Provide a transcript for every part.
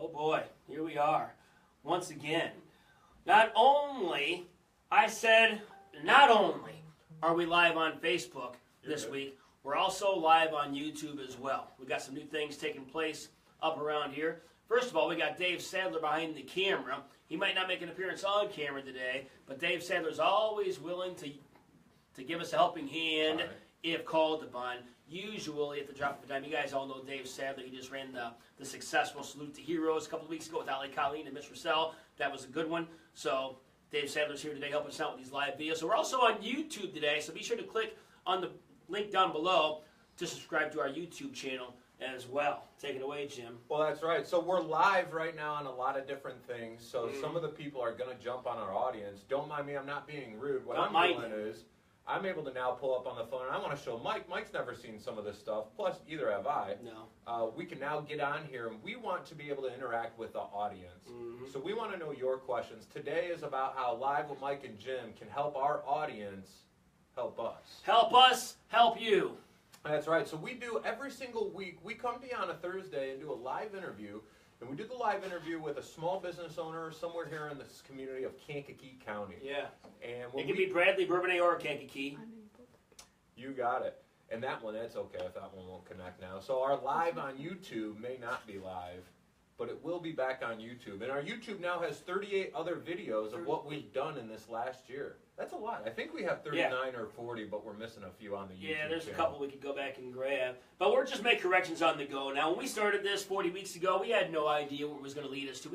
Oh boy, here we are, once again. Not only are we live on Facebook this week, we're also live on YouTube as well. We got some new things taking place up around here. First of all, we got Dave Sadler behind the camera. He might not make an appearance on camera today, but Dave Sadler's always willing to give us a helping hand if called upon. Usually at the drop of a dime. You guys all know Dave Sadler. He just ran the successful Salute to Heroes a couple of weeks ago with Ali Colleen and Miss Russell. That was a good one. So Dave Sadler's here today helping us out with these live videos. So we're also on YouTube today, so be sure to click on the link down below to subscribe to our YouTube channel as well. Take it away, Jim. Well, that's right. So we're live right now on a lot of different things. So some of the people are going to jump on our audience. Don't mind me. I'm not being rude. What I'm doing is I'm able to now pull up on the phone, and I want to show Mike. Mike's never seen some of this stuff, plus either have I. No. We can now get on here, and we want to be able to interact with the audience. So we want to know your questions. Today is about how Live with Mike and Jim can help our audience help us. Help us, help you. That's right. So we do every single week, we come to you on a Thursday and do a live interview. And we do the live interview with a small business owner somewhere here in this community of Kankakee County. Yeah. And it can be Bradley, Bourbonnais, or Kankakee. You got it. And that one, that's okay if that one won't connect now. So our live on YouTube may not be live, but it will be back on YouTube. And our YouTube now has 38 other videos of what we've done in this last year. That's a lot. I think we have 39 or 40, but we're missing a few on the YouTube Yeah, there's channel. a couple we could go back and grab. But we're just making corrections on the go. Now, when we started this 40 weeks ago, we had no idea what it was going to lead us to.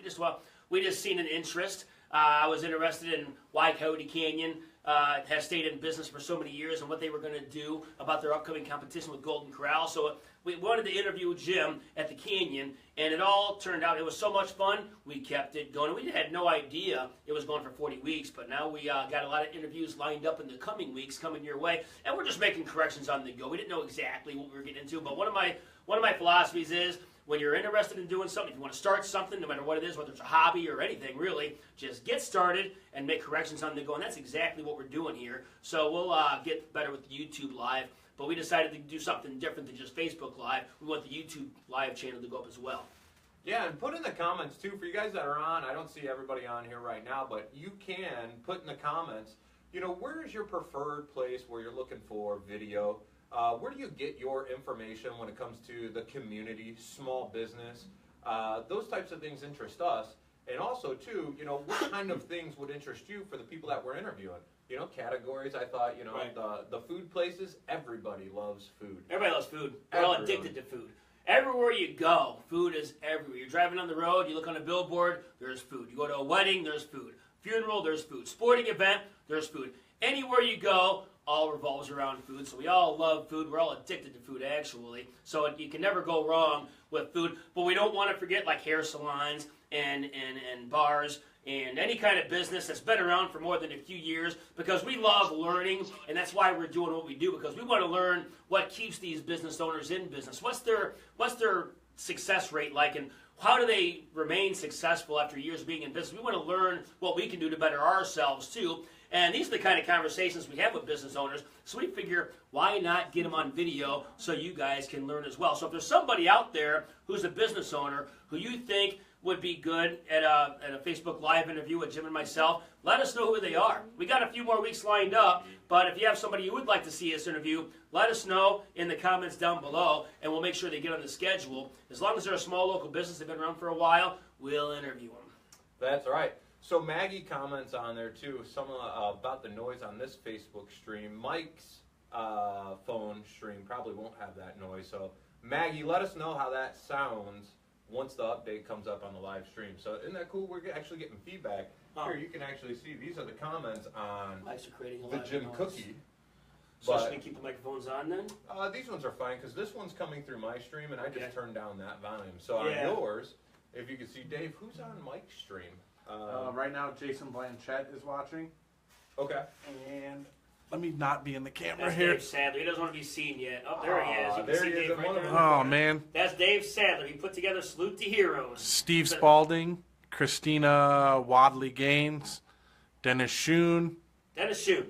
We just seen an interest. I was interested in why Coyote Canyon has stayed in business for so many years and what they were going to do about their upcoming competition with Golden Corral. So we wanted to interview Jim at the Canyon, and it all turned out, it was so much fun, we kept it going. We had no idea it was going for 40 weeks, but now we got a lot of interviews lined up in the coming weeks, coming your way, and we're just making corrections on the go. We didn't know exactly what we were getting into, but one of my philosophies is, when you're interested in doing something, if you want to start something, no matter what it is, whether it's a hobby or anything really, just get started and make corrections on the go, and that's exactly what we're doing here. So we'll get better with YouTube Live, but we decided to do something different than just Facebook Live. We want the YouTube Live channel to go up as well. Yeah, and put in the comments, too, for you guys that are on. I don't see everybody on here right now, but you can put in the comments, you know, where is your preferred place where you're looking for video? Where do you get your information when it comes to the community, small business? Those types of things interest us. And also, too, you know, what kind of things would interest you for the people that we're interviewing? You know, categories, I thought, you know, the food places, everybody loves food. Everybody loves food. We're all addicted to food. Everywhere you go, food is everywhere. You're driving on the road, you look on a billboard, there's food. You go to a wedding, there's food. Funeral, there's food. Sporting event, there's food. Anywhere you go, all revolves around food. So we all love food. We're all addicted to food, actually. So you can never go wrong with food. But we don't want to forget, like, hair salons and bars and any kind of business that's been around for more than a few years, because we love learning, and that's why we're doing what we do, because we want to learn what keeps these business owners in business. What's their success rate like, and how do they remain successful after years of being in business? We want to learn what we can do to better ourselves, too. And these are the kind of conversations we have with business owners, so we figure, why not get them on video so you guys can learn as well? So if there's somebody out there who's a business owner who you think would be good at a Facebook Live interview with Jim and myself, let us know who they are. We got a few more weeks lined up, but if you have somebody you would like to see us interview, let us know in the comments down below, and we'll make sure they get on the schedule. As long as they're a small local business, they've been around for a while, we'll interview them. That's right. So Maggie comments on there too, some about the noise on this Facebook stream. Mike's phone stream probably won't have that noise. So Maggie, let us know how that sounds once the update comes up on the live stream. So isn't that cool? We're actually getting feedback. Here, you can actually see these are the comments on the Jim Kuckie. So should we keep the microphones on then? These ones are fine because this one's coming through my stream and I just turned down that volume. So on yours, if you can see, Dave, who's on Mike's stream? Right now, Jason Blanchett is watching. Okay. And let me not be in the camera That's here. Dave Sadler. He doesn't want to be seen yet. Oh, there he is. You there can see he is. Dave right there. Oh, man. That's Dave Sadler. He put together Salute to Heroes. Steve Spalding, Christina Wadley Gaines, Dennis Schoon. Dennis Schoon.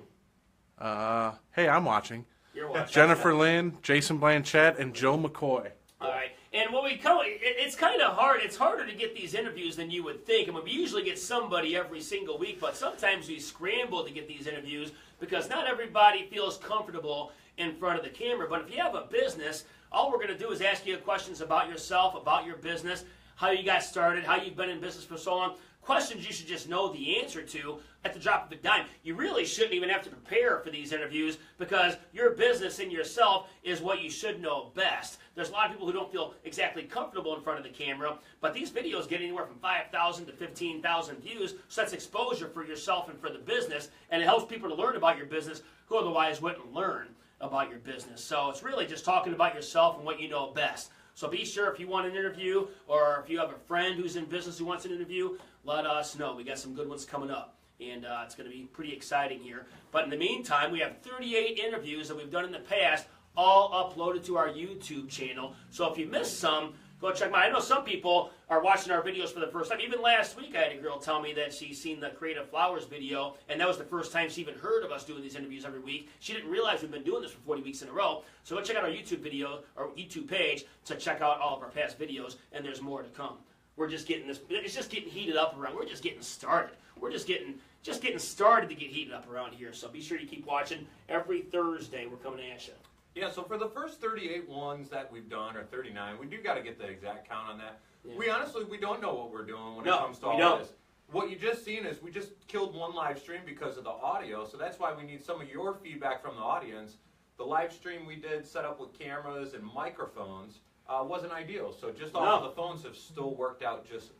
Hey, I'm watching. You're watching. Jennifer Lynn, Jason Blanchett, and Joe McCoy. All right. And what we call it's kind of hard. It's harder to get these interviews than you would think. I mean, we usually get somebody every single week, but sometimes we scramble to get these interviews because not everybody feels comfortable in front of the camera. But if you have a business, all we're going to do is ask you questions about yourself, about your business, how you got started, how you've been in business for so long. Questions you should just know the answer to at the drop of a dime. You really shouldn't even have to prepare for these interviews because your business and yourself is what you should know best. There's a lot of people who don't feel exactly comfortable in front of the camera, but these videos get anywhere from 5,000 to 15,000 views, so that's exposure for yourself and for the business, and it helps people to learn about your business who otherwise wouldn't learn about your business. So it's really just talking about yourself and what you know best. So be sure if you want an interview or if you have a friend who's in business who wants an interview, let us know. We got some good ones coming up, and it's going to be pretty exciting here. But in the meantime, we have 38 interviews that we've done in the past, all uploaded to our YouTube channel. So if you missed some, go check them out. I know some people are watching our videos for the first time. Even last week, I had a girl tell me that she's seen the Creative Flowers video, and that was the first time she even heard of us doing these interviews every week. She didn't realize we've been doing this for 40 weeks in a row. So go check out our YouTube video, or YouTube page, to check out all of our past videos, and there's more to come. We're just getting this, it's just getting heated up around. We're just getting started. We're just getting started to get heated up around here. So be sure you keep watching. Every Thursday, we're coming at you. Yeah, so for the first 38 ones that we've done, or 39, we do got to get the exact count on that. Yeah. We don't know what we're doing when it comes to all this. What you just seen is we just killed one live stream because of the audio, so that's why we need some of your feedback from the audience. The live stream we did set up with cameras and microphones wasn't ideal, so just all of the phones have still worked out just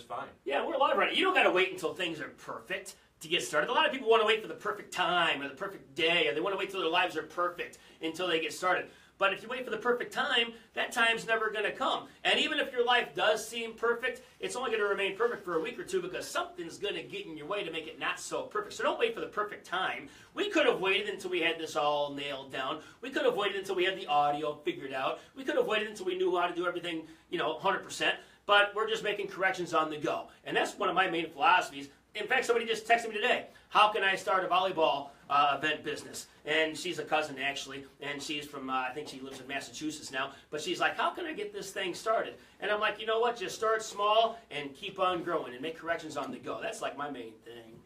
fine. Yeah, we're live right now. You don't got to wait until things are perfect to get started. A lot of people want to wait for the perfect time or the perfect day, or they want to wait till their lives are perfect until they get started. But if you wait for the perfect time, that time's never going to come. And even if your life does seem perfect, it's only going to remain perfect for a week or two because something's going to get in your way to make it not so perfect. So don't wait for the perfect time. We could have waited until we had this all nailed down. We could have waited until we had the audio figured out. We could have waited until we knew how to do everything, 100%. But we're just making corrections on the go. And that's one of my main philosophies. In fact, somebody just texted me today, how can I start a volleyball event business? And she's a cousin, actually, and she's from, I think she lives in Massachusetts now, but she's like, how can I get this thing started? And I'm like, you know what, just start small and keep on growing and make corrections on the go. That's like my main thing.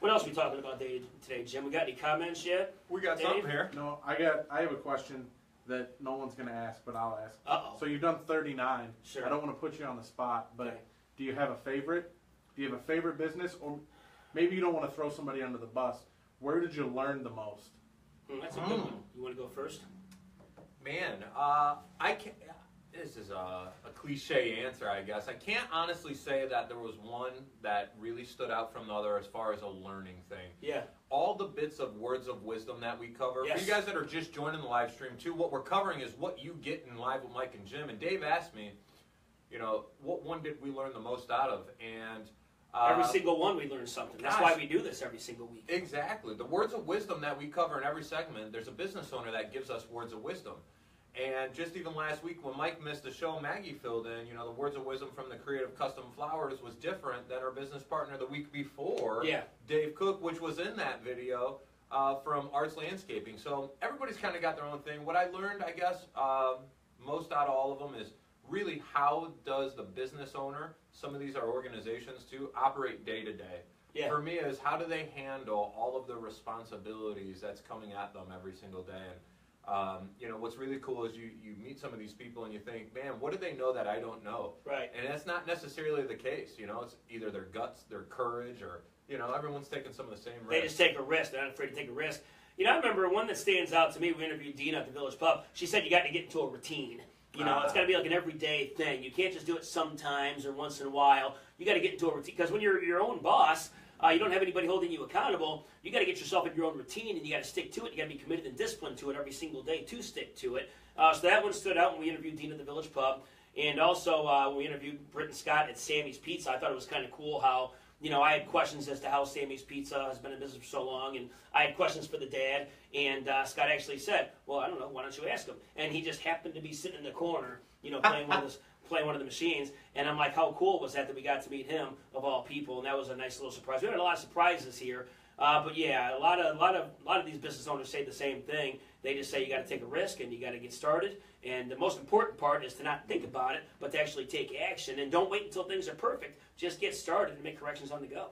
What else are we talking about today, Jim? We got any comments yet? We got something here. No, I have a question that no one's going to ask, but I'll ask. Uh-oh. So you've done 39. Sure. I don't want to put you on the spot, but do you have a favorite? Do you have a favorite business? Or maybe you don't want to throw somebody under the bus. Where did you learn the most? That's a good one. You want to go first? Man, I can't. This is a cliche answer, I guess. I can't honestly say that there was one that really stood out from the other as far as a learning thing. Yeah. All the bits of words of wisdom that we cover. Yes. For you guys that are just joining the live stream too, what we're covering is what you get in Live with Mike and Jim. And Dave asked me, what one did we learn the most out of? And every single one we learn something. That's why we do this every single week. Exactly. The words of wisdom that we cover in every segment, there's a business owner that gives us words of wisdom. And just even last week when Mike missed the show, Maggie filled in, the words of wisdom from the Creative Custom Flowers was different than our business partner the week before, Dave Cook, which was in that video from Arts Landscaping. So everybody's kind of got their own thing. What I learned, I guess, most out of all of them is really how does the business owner, some of these are organizations too, operate day to day. Yeah. For me is how do they handle all of the responsibilities that's coming at them every single day. And what's really cool is you meet some of these people and you think, man, what do they know that I don't know? Right. And that's not necessarily the case. It's either their guts, their courage, or everyone's taking some of the same risks. They just take a risk. They're not afraid to take a risk. I remember one that stands out to me. We interviewed Dina at the Village Pub. She said you got to get into a routine. It's got to be like an everyday thing. You can't just do it sometimes or once in a while. You got to get into a routine because when you're your own boss, you don't have anybody holding you accountable. You got to get yourself in your own routine, and you got to stick to it. You got to be committed and disciplined to it every single day to stick to it. So that one stood out when we interviewed Dean at the Village Pub, and also when we interviewed Britt and Scott at Sammy's Pizza. I thought it was kind of cool how I had questions as to how Sammy's Pizza has been in business for so long, and I had questions for the dad. And Scott actually said, "Well, I don't know. Why don't you ask him?" And he just happened to be sitting in the corner, playing one of the machines, and I'm like, how cool was that we got to meet him of all people, and that was a nice little surprise. We had a lot of surprises here, but yeah, a lot of these business owners say the same thing. They just say you got to take a risk and you got to get started. And the most important part is to not think about it, but to actually take action. And don't wait until things are perfect. Just get started and make corrections on the go.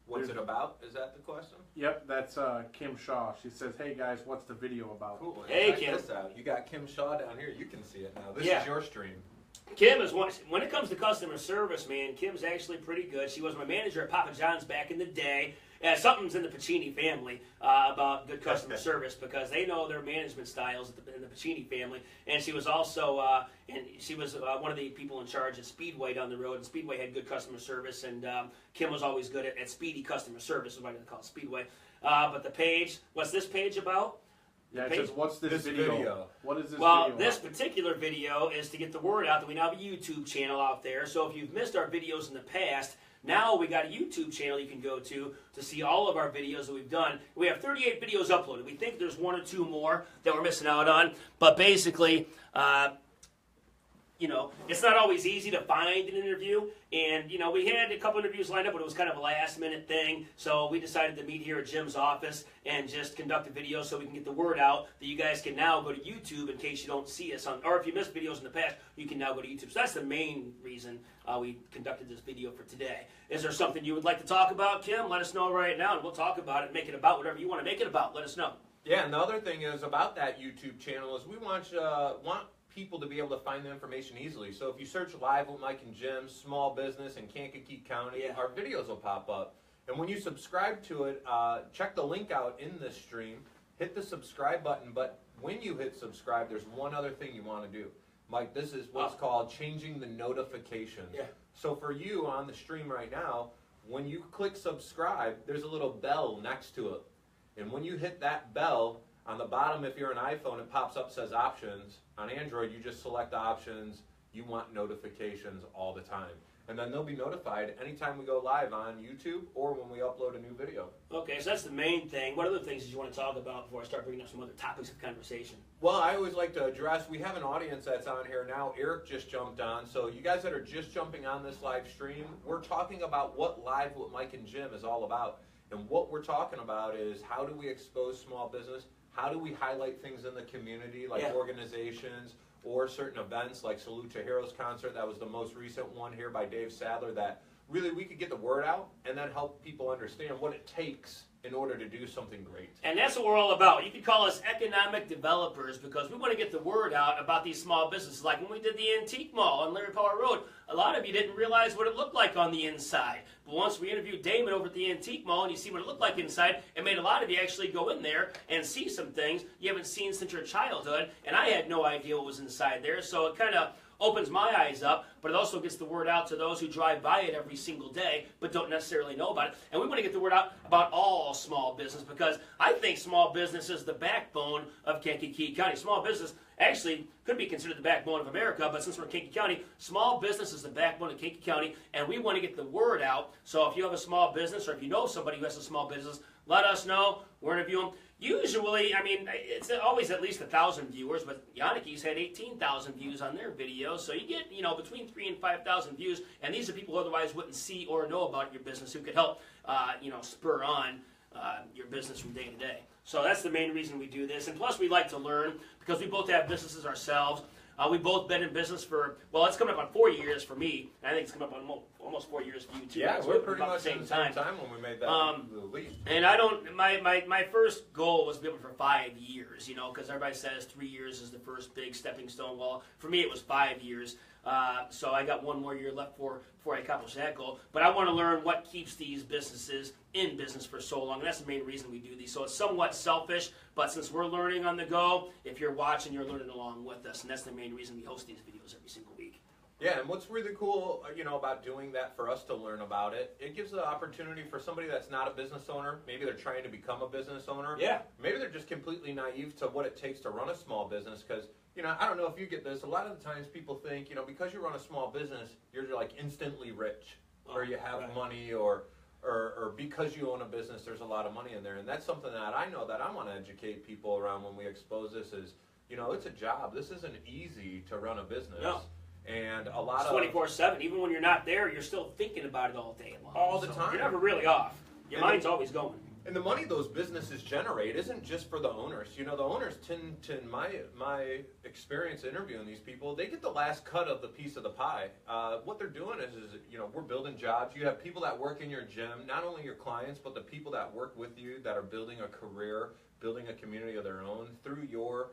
What's it about? Is that the question? Yep, that's Kim Shaw. She says, "Hey guys, what's the video about?" Cool. Hey, check Kim. this out. You got Kim Shaw down here. You can see it now. This Yeah. is your stream. Kim is one. When it comes to customer service, man, Kim's actually pretty good. She was my manager at Papa John's back in the day. Something's in the Pacini family about good customer service because they know their management styles in the Pacini family. And she was also one of the people in charge at Speedway down the road. And Speedway had good customer service, and Kim was always good at speedy customer service. Is what I call it, Speedway. But the page, what's this page about? Yeah, it says, "What's this video? What is this well, video?" This particular video is to get the word out that we now have a YouTube channel out there. So if you've missed our videos in the past, now we got a YouTube channel you can go to see all of our videos that we've done. We have 38 videos uploaded. We think there's 1 or 2 more that we're missing out on. But basically, it's not always easy to find an interview. And, we had a couple interviews lined up, but it was kind of a last-minute thing. So we decided to meet here at Jim's office and just conduct a video so we can get the word out that you guys can now go to YouTube in case you don't see us or if you missed videos in the past, you can now go to YouTube. So that's the main reason we conducted this video for today. Is there something you would like to talk about, Kim? Let us know right now, and we'll talk about it, make it about whatever you want to make it about. Let us know. Yeah, and the other thing is about that YouTube channel is we want people to be able to find the information easily. So if you search Live with Mike and Jim, small business in Kankakee County, our videos will pop up. And when you subscribe to it, check the link out in this stream, hit the subscribe button, but when you hit subscribe, there's one other thing you want to do. Mike, this is what's called changing the notifications. Yeah. So for you on the stream right now, when you click subscribe, there's a little bell next to it. And when you hit that bell, on the bottom, if you're an iPhone, it pops up, says options. On Android, you just select options. You want notifications all the time. And then they'll be notified anytime we go live on YouTube or when we upload a new video. Okay, so that's the main thing. What other things did you want to talk about before I start bringing up some other topics of conversation? Well, I always like to address, we have an audience that's on here now. Eric just jumped on. So you guys that are just jumping on this live stream, we're talking about what Live with Mike and Jim is all about. And what we're talking about is how do we expose small business? How do we highlight things in the community like organizations or certain events like Salute to Heroes concert? That was the most recent one here by Dave Sadler that really we could get the word out and then help people understand what it takes in order to do something great. And that's what we're all about. You could call us economic developers because we want to get the word out about these small businesses. Like when we did the Antique Mall on Larry Power Road, a lot of you didn't realize what it looked like on the inside. But once we interviewed Damon over at the Antique Mall and you see what it looked like inside, it made a lot of you actually go in there and see some things you haven't seen since your childhood. And I had no idea what was inside there, so it kind of opens my eyes up, but it also gets the word out to those who drive by it every single day but don't necessarily know about it. And we want to get the word out about all small business because I think small business is the backbone of Kankakee County. Small business actually could be considered the backbone of America, but since we're in Kankakee County, small business is the backbone of Kankakee County, and we want to get the word out. So if you have a small business or if you know somebody who has a small business, let us know. We'll interview them. Usually, I mean, it's always at least 1,000 viewers, but Yannicki's had 18,000 views on their videos, so you get, between 3,000 and 5,000 views, and these are people who otherwise wouldn't see or know about your business who could help, spur on your business from day to day. So that's the main reason we do this, and plus we like to learn because we both have businesses ourselves. We've both been in business for, it's coming up on 4 years for me, and I think it's coming up on almost 4 years for you too. Yeah, so we're pretty much the at the same time when we made that leap. And I don't, my first goal was to be able for 5 years, because everybody says 3 years is the first big stepping stone. Well, for me it was 5 years. So I got 1 more year left before I accomplish that goal. But I want to learn what keeps these businesses in business for so long. And that's the main reason we do these. So it's somewhat selfish, but since we're learning on the go, if you're watching, you're learning along with us. And that's the main reason we host these videos every single week. Yeah, and what's really cool, about doing that for us to learn about it, it gives the opportunity for somebody that's not a business owner, maybe they're trying to become a business owner. Yeah. Maybe they're just completely naive to what it takes to run a small business because, I don't know if you get this, a lot of the times people think, because you run a small business, you're like instantly rich or you have money or because you own a business, there's a lot of money in there. And that's something that I know that I want to educate people around when we expose this is, it's a job. This isn't easy to run a business. No. And a lot of 24/7. Even when you're not there, you're still thinking about it all day long. All the time. You're never really off. Your mind's always going. And the money those businesses generate isn't just for the owners. You know, the owners tend to, in my experience interviewing these people, they get the last cut of the piece of the pie. What they're doing is, you know, we're building jobs. You have people that work in your gym, not only your clients, but the people that work with you that are building a career, building a community of their own through your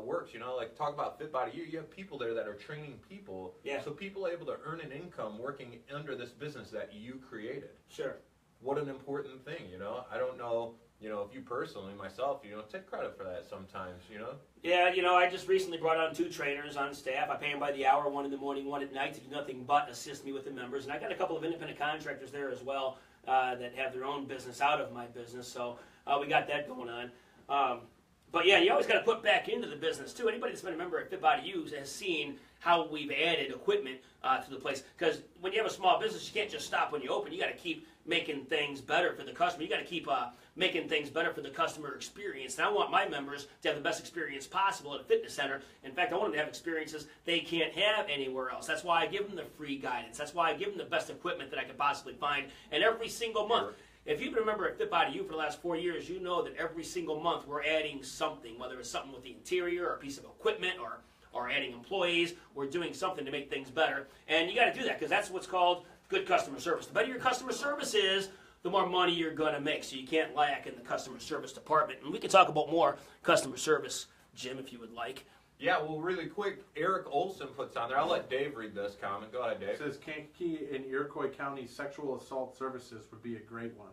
works. You know, like talk about Fit Body U. You have people there that are training people. Yeah. So people are able to earn an income working under this business that you created. Sure. What an important thing, you know. I don't know, you know, if you personally, myself, you know, take credit for that sometimes, you know. Yeah, you know, I just recently brought on 2 trainers on staff. I pay them by the hour, 1 in the morning, 1 at night, to do nothing but assist me with the members. And I got a couple of independent contractors there as well that have their own business out of my business. So we got that going on. But yeah, you always got to put back into the business too. Anybody that's been a member at Fit Body U has seen how we've added equipment to the place. Because when you have a small business, you can't just stop when you open. You got to keep making things better for the customer. You got to keep making things better for the customer experience. And I want my members to have the best experience possible at a fitness center. In fact, I want them to have experiences they can't have anywhere else. That's why I give them the free guidance. That's why I give them the best equipment that I could possibly find. And every single month. Sure. If you've been a member at Fit Body U for the last 4 years, you know that every single month we're adding something, whether it's something with the interior or a piece of equipment or adding employees. We're doing something to make things better. And you got to do that because that's what's called good customer service. The better your customer service is, the more money you're going to make. So you can't lack in the customer service department. And we can talk about more customer service, Jim, if you would like. Yeah, well, really quick, Eric Olson puts on there. I'll let Dave read this comment. Go ahead, Dave. It says Kankakee and Iroquois County sexual assault services would be a great one.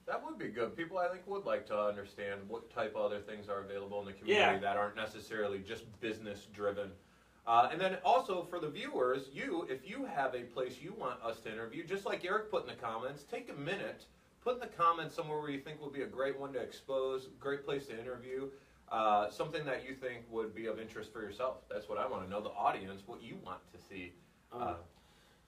That would be good. People, I think, would like to understand what type of other things are available in the community that aren't necessarily just business-driven. And then also for the viewers, if you have a place you want us to interview, just like Eric put in the comments, take a minute, put in the comments somewhere where you think would be a great one to expose, great place to interview, something that you think would be of interest for yourself. That's what I want to know, the audience, what you want to see.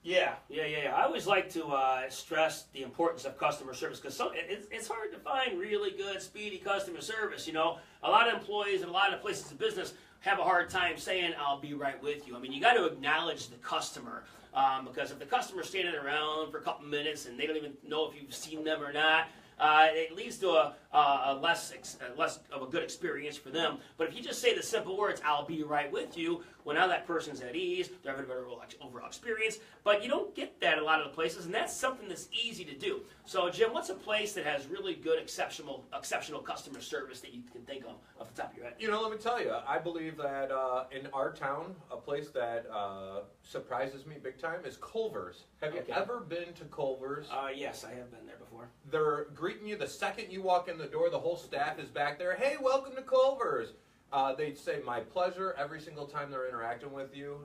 Yeah. I always like to stress the importance of customer service because it's hard to find really good, speedy customer service. You know, a lot of employees and a lot of places of business have a hard time saying, I'll be right with you. I mean, you got to acknowledge the customer because if the customer's standing around for a couple minutes and they don't even know if you've seen them or not, it leads to a less of a good experience for them. But if you just say the simple words, I'll be right with you, well, now that person's at ease, they're having a better overall experience. But you don't get that a lot of the places, and that's something that's easy to do. So, Jim, what's a place that has really good, exceptional customer service that you can think of off the top of your head? You know, let me tell you, I believe that in our town, a place that surprises me big time is Culver's. Have you ever been to Culver's? Yes, I have been there before. They're greeting you the second you walk in the door. The whole staff is back there. Hey, welcome to Culver's. They say, my pleasure, every single time they're interacting with you.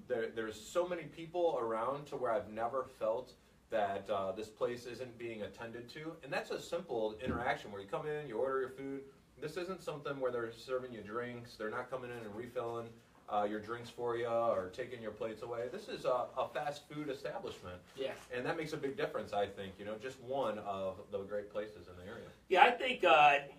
There's so many people around to where I've never felt that this place isn't being attended to. And that's a simple interaction where you come in, you order your food. This isn't something where they're serving you drinks. They're not coming in and refilling your drinks for you or taking your plates away. This is a fast food establishment. Yeah. And that makes a big difference, I think, you know, just one of the great places in the area. Yeah, I think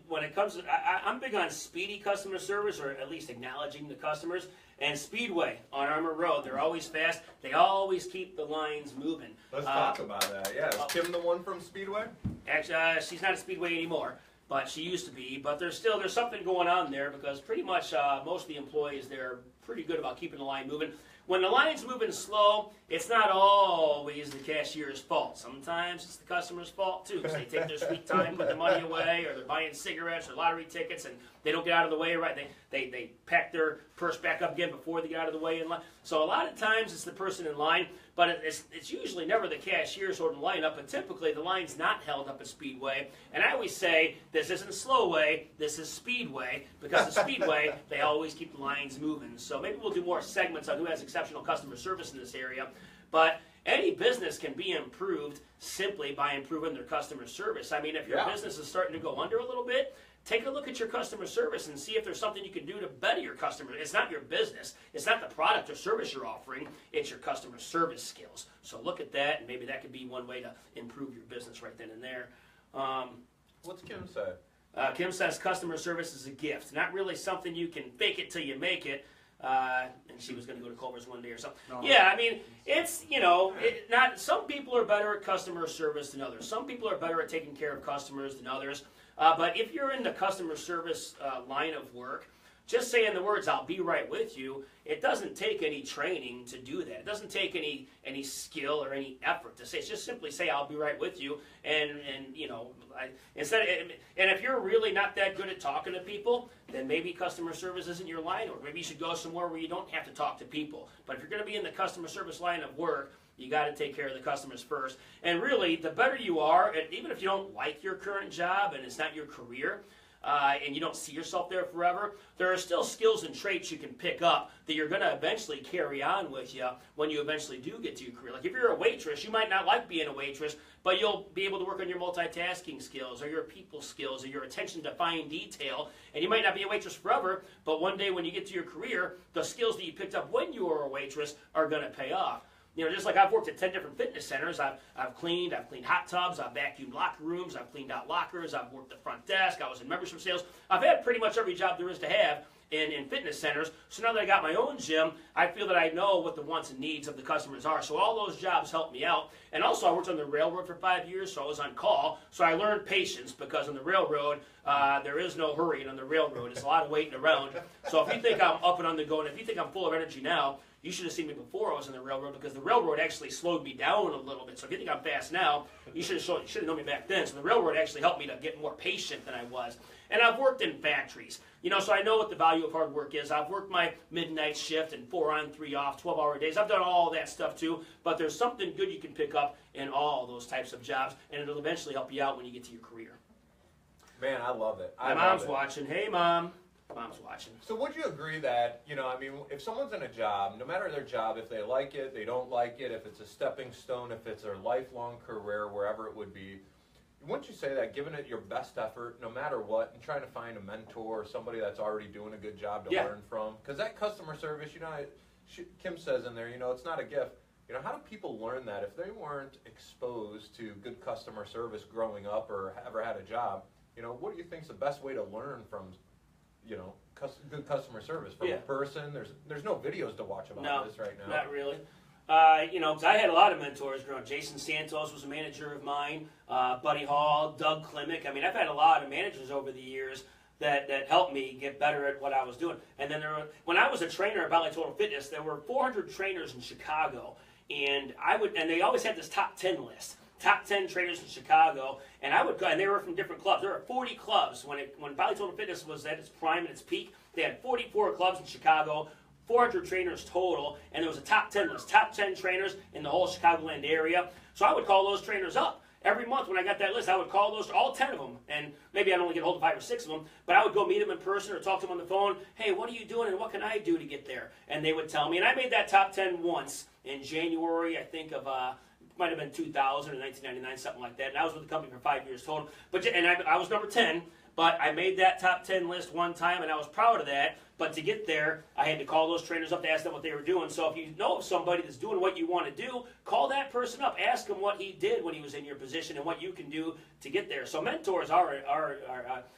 when it comes to, I'm big on speedy customer service, or at least acknowledging the customers. And Speedway on Armour Road, they're always fast. They always keep the lines moving. Let's talk about that. Yeah, is Kim the one from Speedway? Actually, she's not at Speedway anymore, but she used to be. But there's something going on there because pretty much most of the employees there are pretty good about keeping the line moving. When the line's moving slow, it's not always the cashier's fault. Sometimes it's the customer's fault too, because they take their sweet time, put the money away, or they're buying cigarettes or lottery tickets, and they don't get out of the way right. They pack their purse back up again before they get out of the way in line. So a lot of times it's the person in line, but it's usually never the cashier holding the line up, but typically the line's not held up at Speedway. And I always say, this isn't Slowway, this is Speedway, because at Speedway, they always keep the lines moving. So maybe we'll do more segments on who has exceptional customer service in this area. But any business can be improved simply by improving their customer service. I mean, if your business is starting to go under a little bit, take a look at your customer service and see if there's something you can do to better your customer. It's not your business. It's not the product or service you're offering. It's your customer service skills. So look at that, and maybe that could be one way to improve your business right then and there. What's Kim say? Kim says customer service is a gift. Not really something you can fake it till you make it. and she was going to go to Culver's one day or something. No. Yeah, I mean, it's, not, some people are better at customer service than others. Some people are better at taking care of customers than others. But if you're in the customer service line of work, just saying the words, "I'll be right with you," it doesn't take any training to do that. It doesn't take any skill or any effort to say. It's just simply say, "I'll be right with you," and and if you're really not that good at talking to people, then maybe customer service isn't your line, or maybe you should go somewhere where you don't have to talk to people. But if you're going to be in the customer service line of work, you got to take care of the customers first. And really, the better you are, and even if you don't like your current job and it's not your career, and you don't see yourself there forever, there are still skills and traits you can pick up that you're going to eventually carry on with you when you eventually do get to your career. Like if you're a waitress, you might not like being a waitress, but you'll be able to work on your multitasking skills or your people skills or your attention to fine detail. And you might not be a waitress forever, but one day when you get to your career, the skills that you picked up when you were a waitress are going to pay off. Just like I've worked at 10 different fitness centers. I've cleaned hot tubs, I've vacuumed locker rooms, I've cleaned out lockers, I've worked the front desk, I was in membership sales. I've had pretty much every job there is to have in fitness centers. So now that I got my own gym, I feel that I know what the wants and needs of the customers are. So all those jobs help me out. And also I worked on the railroad for 5 years, so I was on call. So I learned patience, because on the railroad, there is no hurrying on the railroad. It's a lot of waiting around. So if you think I'm up and on the go, and if you think I'm full of energy now, you should have seen me before I was on the railroad, because the railroad actually slowed me down a little bit. So if you think I'm fast now, you should have known me back then. So the railroad actually helped me to get more patient than I was. And I've worked in factories, so I know what the value of hard work is. I've worked my midnight shift and 4 on, 3 off, 12-hour days. I've done all that stuff too. But there's something good you can pick up in all those types of jobs, and it'll eventually help you out when you get to your career. Man, I love it. My mom's watching. Hey, Mom. Mom's watching. So would you agree that, if someone's in a job, no matter their job, if they like it, they don't like it, if it's a stepping stone, if it's their lifelong career, wherever it would be, wouldn't you say that giving it your best effort, no matter what, and trying to find a mentor or somebody that's already doing a good job to learn from? Because that customer service, Kim says in there, it's not a gift. How do people learn that if they weren't exposed to good customer service growing up or ever had a job? What do you think is the best way to learn from good customer service from a person? There's no videos to watch about this right now. Not really. 'Cause I had a lot of mentors growing up. Jason Santos was a manager of mine. Buddy Hall, Doug Klimek. I mean, I've had a lot of managers over the years that helped me get better at what I was doing. And then when I was a trainer at Valley Total Fitness, there were 400 trainers in Chicago, and they always had this top 10 list. Top 10 trainers in Chicago, and I would go, and they were from different clubs. There were 40 clubs when Valley Total Fitness was at its prime and its peak. They had 44 clubs in Chicago, 400 trainers total, and there was a top 10 list, top 10 trainers in the whole Chicagoland area. So I would call those trainers up every month when I got that list. I would call all 10 of them, and maybe I'd only get hold of 5 or 6 of them, but I would go meet them in person or talk to them on the phone. Hey, what are you doing, and what can I do to get there? And they would tell me, and I made that top 10 once in January, I think of might have been 2000 or 1999, something like that. And I was with the company for 5 years total. And I was number 10, but I made that top 10 list one time, and I was proud of that. But to get there, I had to call those trainers up to ask them what they were doing. So if you know of somebody that's doing what you want to do, call that person up. Ask him what he did when he was in your position and what you can do to get there. So mentors are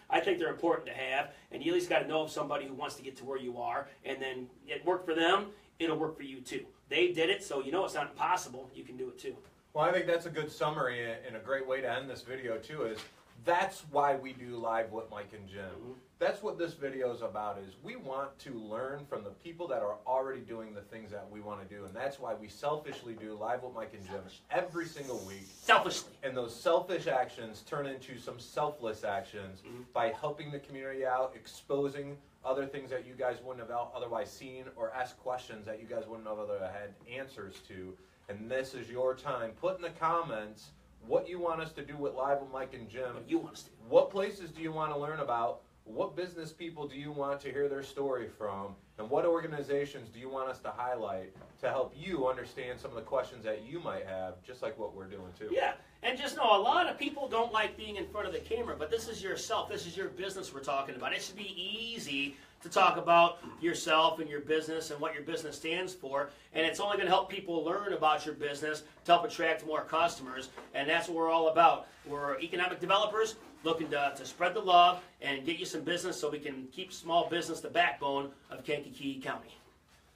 I think they're important to have, and you at least got to know of somebody who wants to get to where you are, and then it worked for them, it'll work for you too. They did it, so it's not impossible. You can do it too. Well, I think that's a good summary and a great way to end this video too, is that's why we do Live with Mike and Jim. Mm-hmm. That's what this video is about, is we want to learn from the people that are already doing the things that we want to do, and that's why we selfishly do Live with Mike and Jim every single week. Selfishly. And those selfish actions turn into some selfless actions by helping the community out, exposing other things that you guys wouldn't have otherwise seen, or ask questions that you guys wouldn't have otherwise had answers to. And this is your time. Put in the comments what you want us to do with Live with Mike and Jim. What you want us to do. What places do you want to learn about? What business people do you want to hear their story from? And what organizations do you want us to highlight to help you understand some of the questions that you might have, just like what we're doing too? Yeah, and just know a lot of people don't like being in front of the camera, but this is yourself. This is your business we're talking about. It should be easy to talk about yourself and your business and what your business stands for, and it's only going to help people learn about your business to help attract more customers, and that's what we're all about. We're economic developers looking to spread the love and get you some business so we can keep small business the backbone of Kankakee County.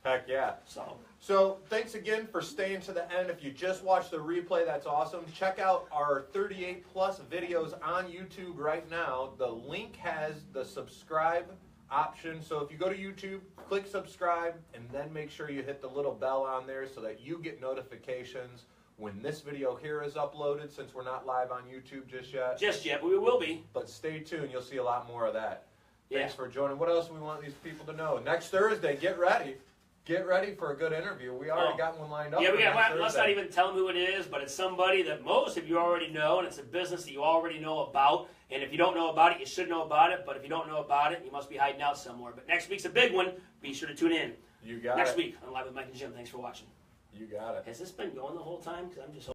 Heck yeah. So thanks again for staying to the end. If you just watched the replay, that's awesome. Check out our 38 plus videos on YouTube right now. The link has the subscribe option. So if you go to YouTube, click subscribe, and then make sure you hit the little bell on there so that you get notifications when this video here is uploaded, since we're not live on YouTube just yet. But we will be. But stay tuned. You'll see a lot more of that. Yeah. Thanks for joining. What else do we want these people to know? Next Thursday, get ready. Get ready for a good interview. We already got one lined up. Yeah, let's not even tell them who it is, but it's somebody that most of you already know, and it's a business that you already know about. And if you don't know about it, you should know about it. But if you don't know about it, you must be hiding out somewhere. But next week's a big one. Be sure to tune in. You got it. Next week on Live with Mike and Jim. Thanks for watching. You got it. Has this been going the whole time? Because I'm just